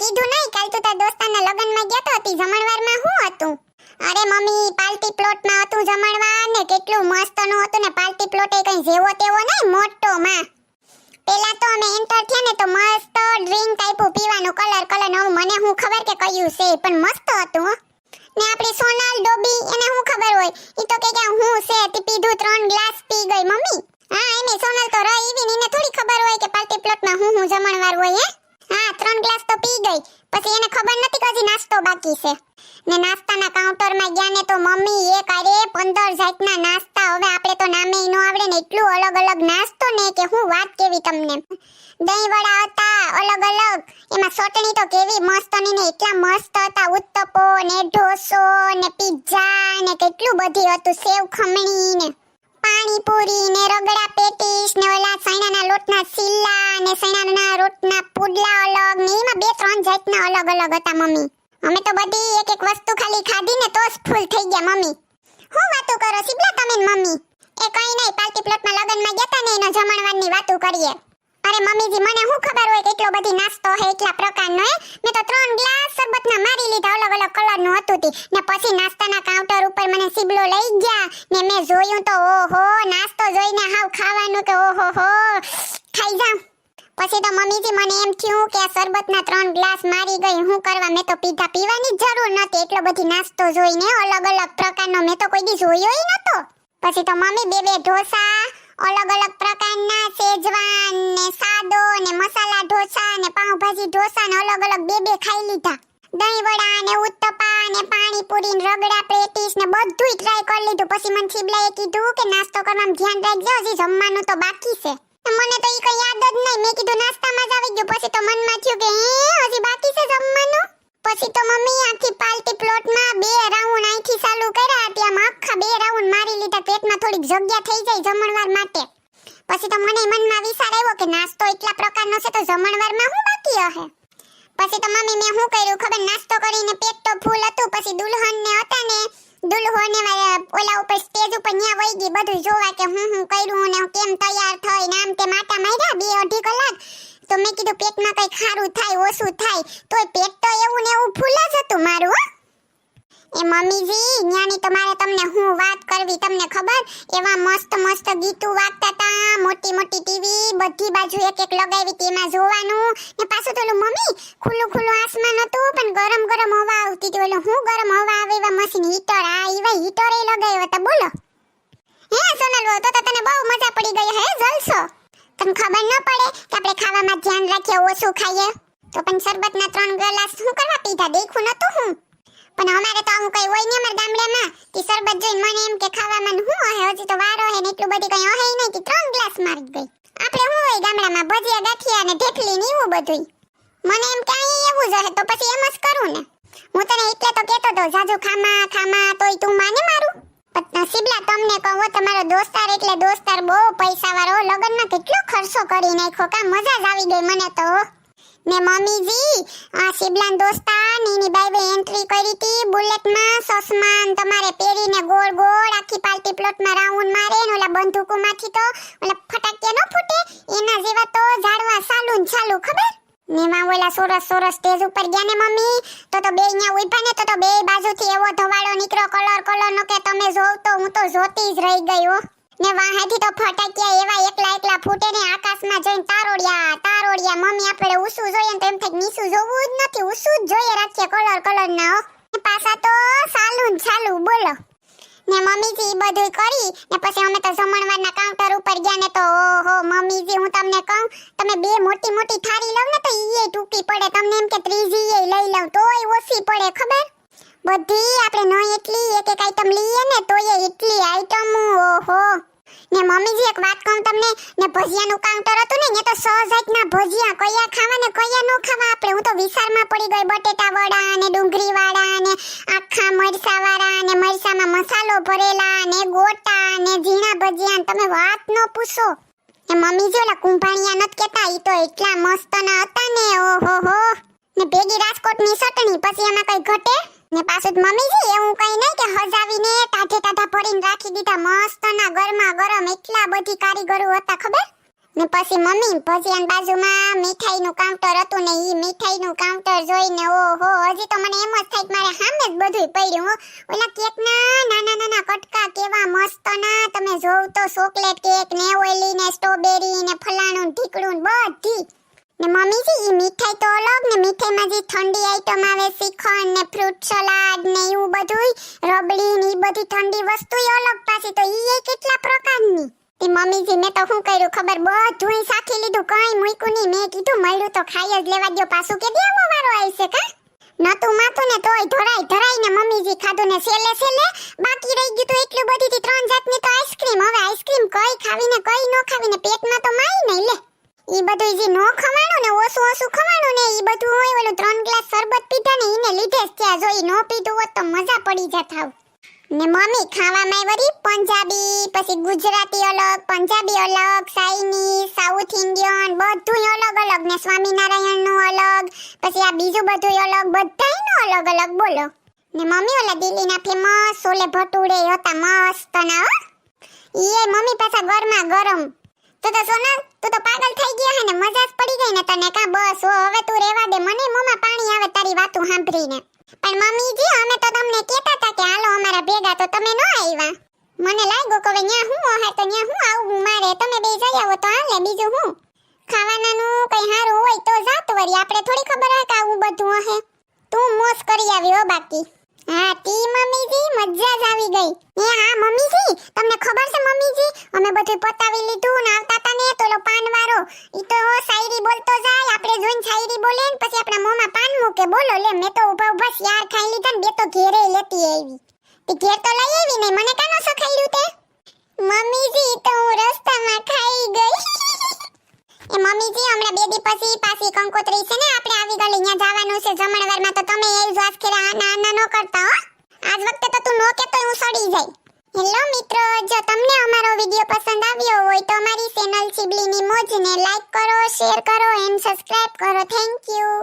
કીધું નહીં કાલ તું તાર દોસ્તાના લગનમાં ગયો તો હતી જમણવારમાં શું હતું? અરે મમ્મી પાર્ટી પ્લોટમાં હતું જમણવાર ને કેટલું મસ્તનું હતું ને પાર્ટી પ્લોટ એ કઈ જેવો તેવો નહીં મોટો માં. પેલા તો અમે એન્ટર થયા ને તો મસ્ત ડ્રિંક આપ્યું પીવાનું કલર નું મને હું ખબર કે કયું છે પણ મસ્ત હતું હો. ને આપણી સોનાલ ડોબી એને હું ખબર હોય ઈ તો કે હું છે તે પીધું 3 ગ્લાસ પી ગઈ મમ્મી. હા એને સોનાલ તો રહી ઈવીન એને થોડી ખબર હોય કે પાર્ટી પ્લોટમાં હું જમણવાર હોય હે. હા 3 ગ્લાસ તો પી ગઈ પછી એને ખબર નથી કે હજી નાસ્તો બાકી છે. ને નાસ્તાના કાઉન્ટરમાં ગયા ને તો મમ્મી એક આરે 15 જાતના નાસ્તા. હવે આપણે તો નામે નો આવડે ને એટલું અલગ નાસ્તો ને કે હું વાત કેવી તમને. દહીં વડા હતા અલગ એમાં ચટણી તો કેવી મસ્તની ને એટલા મસ્ત હતા. ઉત્તપો ને ઢોસો ને પિઝા ને કેટલું બધી હતું. સેવ ખમણી ને પાણીપુરી ને રગડા પેટીસ ને ઓલા સૈણાના લોટના સિલ્લા ને સૈણાના રોટના પુડલા અલગ ને એમાં 2-3 જાતના અલગ હતા મમ્મી. અમે તો બધી એક વસ્તુ ખાલી ખાધી ને તો જ ફૂલ થઈ ગયા મમ્મી. હું વાતો કરો સિબલા તમે ને મમ્મી? એ કઈ નહીં પાર્ટી પ્લોટમાં લગનમાં ગયા તા ને એનો જમણવારની વાતો કરીએ. અરે મમ્મીજી મને શું ખબર હોય કે એટલો બધી નાસ્તો હે એટલા પ્રકારનો હે. મેં તો 3 ગ્લાસ શરબતના મારી લીધા અલગ કલરનું હતું તી. ને પછી નાસ્તાના કાઉન્ટર ઉપર મને સિબલો લઈ ગયા ને મેં જોયું તો ઓહો નાસ્તો જોઈને હાવ ખાવાનું કે ઓહો ખાઈ જાઉં. પછી તો મમ્મીજી મને એમ થયું કે આ શરબતના 3 ગ્લાસ મારી ગઈ હું કરવા. મેં તો પીધા પીવાની જરૂર નહોતી એટલો બધી નાસ્તો જોઈને અલગ પ્રકારનો મેં તો કોઈ દી જોયો ય નતો. પછી તો મમ્મી બે ઢોસા અલગ પ્રકારના સેજવાન ને સાદો ને મસાલા ઢોસા ને પાવભાજી ઢોસા ને અલગ બે ખાઈ લીધા. દહીં વડા ને ઉત્તપા ને પાણીપુરી ને રગડા પેટીસ ને બધુંય ટ્રાય કરી લીધું. પછી મને શિબલાએ કીધું કે નાસ્તો કરવામાં ધ્યાન રાખજો હજી જમવાનું તો બાકી છે. મને તો ઈ કઈ યાદ જ નહીં. મેં કીધું નાસ્તામાં જ આવી ગયું. પછી તો મનમાં થયું કે હજી બાકી છે જમવાનું. પછી તો મમ્મી આખી પાર્ટી પ્લોટમાં 2 રાઉન્ડ અહીંથી ચાલુ કર્યા ત્યાં આખા 2 રાઉન્ડ મારી લીધા. પેટમાં થોડીક જગ્યા થઈ જાય જમણવાર માટે. પછી તો મને મનમાં વિચાર આવ્યો કે નાસ્તો એટલા પ્રકારનો છે તો જમણવારમાં શું બાકી હશે. પછી તો મમ્મી મેં શું કર્યું ખબર નાસ્તો કરીને પેટ તો ફૂલ હતું. પછી દુલ્હનને હતા ને દુલ્હોને ઓલા ઉપર સ્ટેજ ઉપર ન્યા વઈ ગઈ બધું જોવા કે હું કર્યું ને કેમ તૈયાર થઈ ને આમ તે માટા માર્યા 2-2.5 કલાક. તો મેં કીધું પેટમાં કઈ ખારું થાય ઓછું થાય તોય પેટ તો એવું ને એવું ફૂલ જ હતું મારું હો. એ મમ્મીજી ન્યાની તો મારે તમને હું વાત કરવી તમને ખબર એવા મસ્ત ગીતું વાગતા તા. મોટી ટીવી બધી બાજુ એક લગાવી તેમાં જોવાનું ને પાછું તો મમ્મી ખુલ્લું આસમાન હતું પણ ગરમ હવા આવતી હતી. ઓલો હું ગરમ હવા આવે એવા મશીન હીટર આ એવા હીટર એ લગાવ્યા હતા બોલો. હે સોનલ તો તને બહુ મજા પડી ગઈ હે જલસો. તને ખબર ન પડે કે આપણે ખાવામાં ધ્યાન રાખીએ ઓછું ખાઈએ તો પણ શરબતના 3 ગ્લાસ શું કરવા પીધા દેખું નતું હું. પણ અમારે તો આવું કઈ હોય નહીં અમારા ગામડામાં કે શરબત જોઈને મને એમ કે ખાવામાં હું હે હજી તો વારો હે ને એટલું બધી કઈ હે નહીં કે 3 ગ્લાસ મારી ગઈ. આપણે હું હોય ગામડામાં ભજીયા ગાંઠિયા ને ઢેફલી ને એવું બધું. મને એમ કે અહીંયા એવું જ હે તો પછી એમ જ કરું ને. હું તને એટલે તો કહેતો તો જાજુ ખામા તોય તું માને મારું. પણ સિબલા તમને કહું તમારો દોસ્તાર એટલે દોસ્તાર બહુ પૈસા વાળો લગનમાં કેટલો ખર્ચો કરી નાખ્યો કા મજા જ આવી ગઈ મને તો. ને મમ્મીજી આ સિબલાન દોસ્તાર ની બાઈબે એન્ટ્રી કરી હતી બુલેટમાં સસમાન તમારે પહેરીને ગોળ આખી પાર્ટી પ્લોટમાં રાઉન્ડ મારે ને ઓલા બંદૂકોમાંથી તો ઓલા ફટાકિયા ન ફૂટે એના જેવા તો ઝાડવા ચાલુ ખબર. ને માં ઓલા સોરસ સ્ટેજ ઉપર ગયા ને મમ્મી તો બે અહીંયા ઉભા ને તો બે બાજુથી એવો ધવાળો નીકળો કલર નો કે તમે જોવ તો હું તો જોતી જ રહી ગઈ હો. ને વાહેથી તો ફટાકિયા એવા એકલા ફૂટે ને આકાશમાં જોઈને તારોડિયા મમ્મી આપણે ઉસું જોઈએ ને તો એમ થાય નીસું જોવું જ નથી ઉસું જ જોઈએ રાખીએ કલર ના હો. પાછા તો ચાલુ બોલો. ને મમ્મીજી બધું કરી ને પછી અમે તો જમણવારના કાઉન્ટર ઉપર ગયા ને તો ઓહો મમ્મીજી હું તમને કહું તમે 2 મોટી થાળી લવ ને તો ઈએ ટૂંકી પડે. તમને એમ કે ત્રીજી લઈ લઉં તોય ઓછી પડે ખબર. બધી આપણે ન એટલી એક આઈટમ લઈએ ને તોય એટલી આઈટમ ઓહો. ને મમ્મીજી એક વાત કહું તમને ને ભજીયાનું કાઉન્ટર હતું ને તો 100 જાતના ભજીયા કયા ખાવા ને કયા ન ખાવા આપણે. હું તો વિચારમાં પડી ગઈ બટેટા વડા ને ડુંગળી વાળા ને આખા મરસા વાળા ને મરસામાં મસાલો ભરેલા ને ગોટા ને ઝીણા ભજીયા તમે વાત ન પૂછો. ને મમ્મીજી ઓલા કુંભાણિયા નત કેતા ઈ તો એટલા મસ્ત ના હતા ને ઓહો. ને ભેગી રાજકોટની ચટણી પછી એમાં કઈ ઘટે ને પાછું મમ્મીજી એવું કઈ નહીં કે હજાવીને ટાઢા ભરીને રાખી દીધા મસ્ત ના ગરમા ગરમ એટલા બધી કારીગરો હતા ખબર. ને પછી મમ્મી ભજીયાની બાજુમાં મીઠાઈનું કાઉન્ટર હતું ને ઈ મીઠાઈનું કાઉન્ટર જોઈને ઓહો હજી તો મને એમ જ થાય કે મારે સામે જ બધુંય પડ્યું હો. ઓલા કેકના નાના નાના કટકા કેવા મસ્ત ના, તમે જોવ તો ચોકલેટ કેક ને ઓઈલી ને સ્ટ્રોબેરી ને ફલાણું ઢીકડું ને બધી. ને મમ્મીજી ઈ મીઠાઈ તો અલગ ને મીઠાઈમાં જે ઠંડી આઈટમ આવે શ્રીખંડ ને ફ્રૂટ સલાડ ને એવું બધુંય રબડી ને ઈ બધી ઠંડી વસ્તુય અલગ પાછી તો ઈ કેટલા પ્રકારની. તે મમ્મીજી મેં તો શું કર્યું ખબર, બધુંય સાખી લીધું, કઈ મૂક્યું નહીં. મેં કીધું મળ્યું તો ખાઈ જ લેવા દ્યો, પાછું કે દેવો વારો આવશે કા. નતું માથું ને તોય ધરાઈ ને મમ્મીજી ખાધું ને છેલ્લે બાકી રહી ગયું તો એટલું બધી થી 3 જાતની તો આઈસ્ક્રીમ. હવે આઈસ્ક્રીમ કઈ ખાવી ને કઈ નો ખાવી ને પેટમાં તો માઈ નહીં લે. ઈ બધું જે નો ખવાણું ને ઓછું ખવાણું ને ઈ બધું હોય ઓલું 3 ગ્લાસ શરબત પીધા ને ઈને લીધે જ ત્યાં જોઈ. નો પીધું હોત તો મજા પડી જાત હાવ. ને મમ્મી ખાવામાં વળી પંજાબી, પછી ગુજરાતી અલગ, પંજાબી અલગ, ચાઇનીઝ, સાઉથ ઇન્ડિયન બધુંય અલગ ને સ્વામિનારાયણનું અલગ, પછી આ બીજું બધુંય અલગ, બધાયનું અલગ બોલો. ને મમ્મી ઓલા દિલ્હીના ફેમસ છોલે ભટુરે હતા મસ્ત ના હો. ઈ મમ્મી પાછા ગરમા ગરમ. તો સોનલ તું તો પાગલ થઈ ગયા હે ને, મજા જ પડી ગઈ ને તને કા. બસ હવે તું રેવા દે, મને મોંમાં પાણી આવે તારી વાતો સાંભળીને. પણ મમ્મીજી અમે તો તમને કહેતા હતા કે હાલો અમારા ભેગા, તો તમે ન આવ્યા. મને લાગ્યો કે હવે ન્યા હું હે તો ન્યા હું આવું મારે, તમે બે જઈ આવો તો હાલે. બીજું હું ખાવાનાનું કઈ હારું હોય તો જાત વરી, આપણે થોડી ખબર હે કે આવું બધું હે. તું મોસ કરી આવી હો બાકી. હા તી મમ્મીજી મજા જ આવી ગઈ. હા મમ્મીજી તમને ખબર છે મમ્મીજી અમે બધું પતાવી લીધું ને આવતા તા ને તો લો પાનવાળો ઈ તો શાયરી બોલતો જાય, આપણે જોઈને શાયરી બોલે ને પછી આપણા મોંમાં પાન મૂકે. બોલો લે, મેં તો ઊભા યાર ખાઈ લીધા ને બે તો ઘેરે લેતી આવી. તે ઘેર તો લઈ આવી નહીં, મને કાનો સખાયું તે. મમ્મીજી તો હું રસ્તામાં ખાઈ ગઈ. એ મમ્મીજી હમણાં 2 દી પછી પાછી કંકોત્રી છે ને આપણે આવી ગલી, ત્યાં જવાનું છે જમણવારમાં, તો તમે એ જ વાસ્કેરા આના નો કરતા હો. આજ વખતે તો તું નો કે તો હું સડી જાય. હેલો મિત્રો, જો તમને અમારો વિડિયો પસંદ આવ્યો હોય તો અમારી ચેનલ ચીબલીની મોજને લાઈક કરો, શેર કરો એન્ડ સબસ્ક્રાઇબ કરો. Thank you.